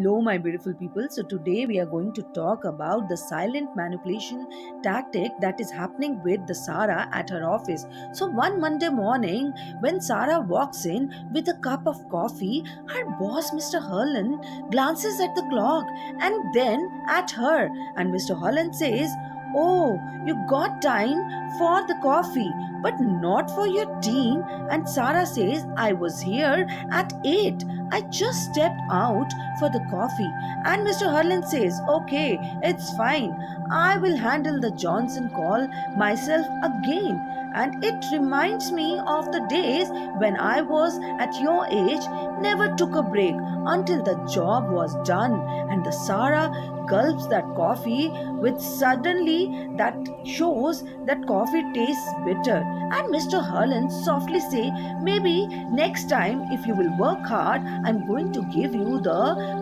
Hello, my beautiful people. So, today we are going to talk about the silent manipulation tactic that is happening with the Sarah at her office. So, one Monday morning, when Sarah walks in with a cup of coffee, her boss, Mr. Herland, glances at the clock and then at her. And Mr. Herland says, "Oh, you got time for the coffee, but not for your team." And Sarah says, "I was here at 8. I just stepped out for the coffee." And Mr. Harlan says, "Okay, it's fine. I will handle the Johnson call myself again." And it reminds me of the days when I was at your age, never took a break until the job was done. And the Sarah gulps that coffee with suddenly that shows that coffee tastes bitter. And Mr. Harlan softly say, "Maybe next time if you will work hard, I'm going to give you the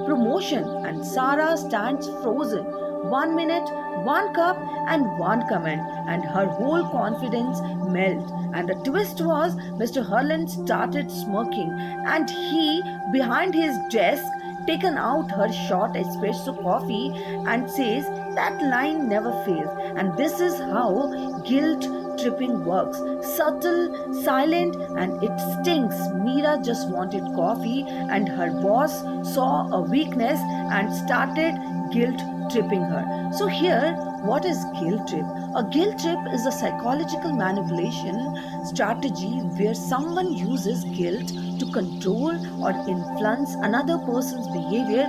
promotion." And Sarah stands frozen. 1 minute, one cup, and one comment, and her whole confidence melt. And the twist was Mr. Harlan started smirking, and he, behind his desk, taken out her short espresso coffee and says, "That line never fails." And this is how guilt tripping works. Subtle, silent, and it stings. Mira just wanted coffee, and her boss saw a weakness and started guilt tripping her. So, here, what is guilt trip? A guilt trip is a psychological manipulation strategy where someone uses guilt to control or influence another person's behavior,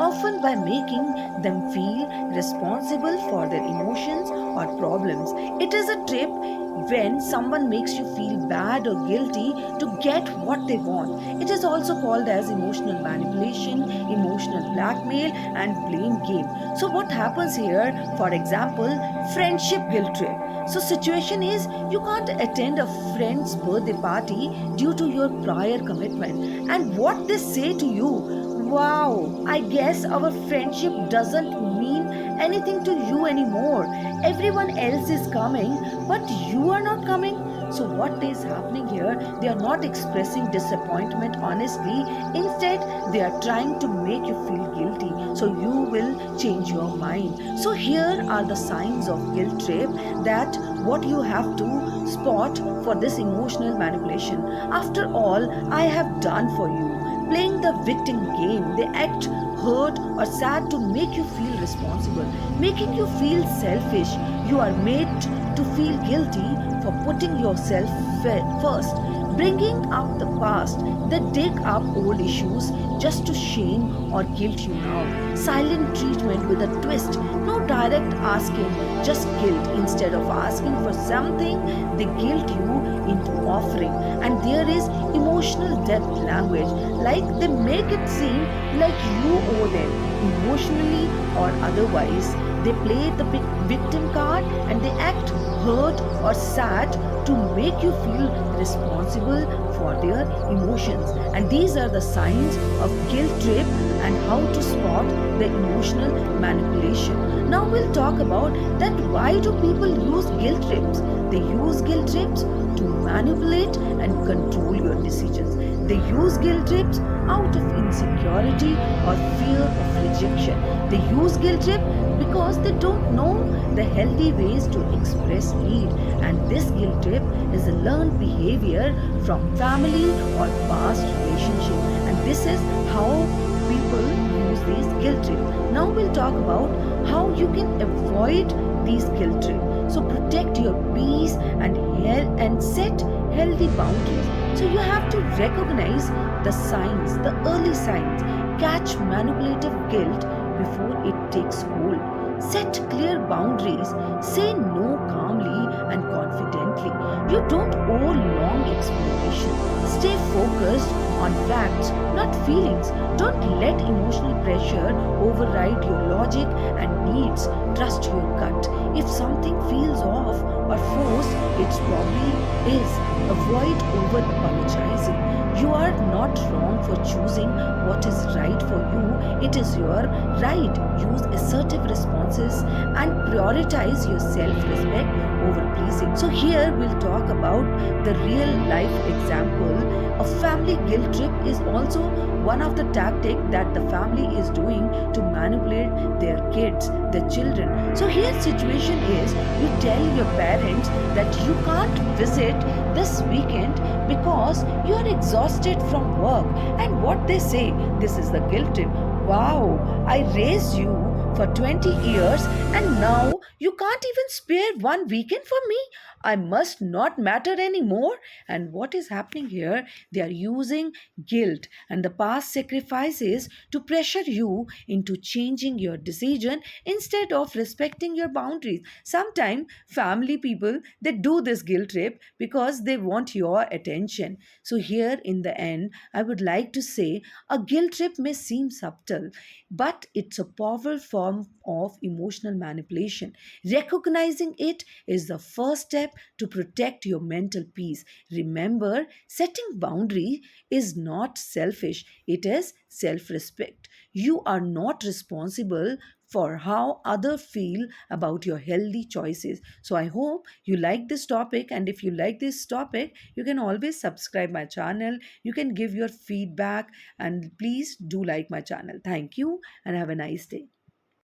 often by making them feel responsible for their emotions or problems. It is a trip when someone makes you feel bad or guilty to get what they want. It is also called as emotional manipulation, emotional blackmail, and blame game. So what happens here? For example, friendship guilt trip. So situation is you can't attend a friend's birthday party due to your prior commitment, and what they say to you, "Wow, I guess our friendship doesn't mean anything to you anymore. Everyone else is coming, but you are not coming." So, what is happening here? They are not expressing disappointment honestly. Instead, they are trying to make you feel guilty so you will change your mind. So, here are the signs of guilt trip that what you have to spot for this emotional manipulation. "After all I have done for you." Playing the victim game, they act hurt or sad to make you feel responsible, making you feel selfish. You are made to feel guilty for putting yourself first. Bringing up the past, they dig up old issues just to shame or guilt you now. Silent treatment with a twist, no direct asking, just guilt. Instead of asking for something, they guilt you into offering. And there is emotional depth language, like they make it seem like you owe them emotionally or otherwise. They play the victim card and they act hurt or sad to make you feel responsible for their emotions. And these are the signs of guilt trip and how to spot the emotional manipulation. Now we'll talk about that why do people use guilt trips? They use guilt trips to manipulate and control your decisions. They use guilt trips out of insecurity or fear of rejection. They use guilt trip because they don't know the healthy ways to express need. And this guilt trip is a learned behavior from family or past relationship. And this is how people use these guilt trips. Now we'll talk about how you can avoid these guilt trips. So protect your peace and set healthy boundaries. So you have to recognize the signs, the early signs. Catch manipulative guilt before it takes hold. Set clear boundaries. Say no calmly and confidently. You don't owe long explanation. Stay focused on facts, not feelings. Don't let emotional pressure override your logic and needs. Trust your gut. If something feels off or forced, it probably is. Avoid over apologizing. You are not wrong for choosing what is right for you. It is your right. Use assertive responses and prioritize your self respect over pleasing. So, here we'll talk about the real life example. A family guilt trip is also one of the tactic that the family is doing to manipulate their kids, their children. So here situation is, you tell your parents that you can't visit this weekend because you are exhausted from work, and what they say, this is the guilt trip. Wow, I raised you for 20 years and now you can't even spare one weekend for me. I must not matter anymore. And what is happening here? They are using guilt and the past sacrifices to pressure you into changing your decision instead of respecting your boundaries. Sometimes family people, they do this guilt trip because they want your attention. So here in the end, I would like to say a guilt trip may seem subtle, but it's a powerful form of emotional manipulation. Recognizing it is the first step to protect your mental peace. Remember, setting boundary is not selfish, it is self-respect. You are not responsible for how others feel about your healthy choices. So I hope you like this topic, and if you like this topic, you can always subscribe my channel. You can give your feedback, and please do like my channel. Thank you and have a nice day.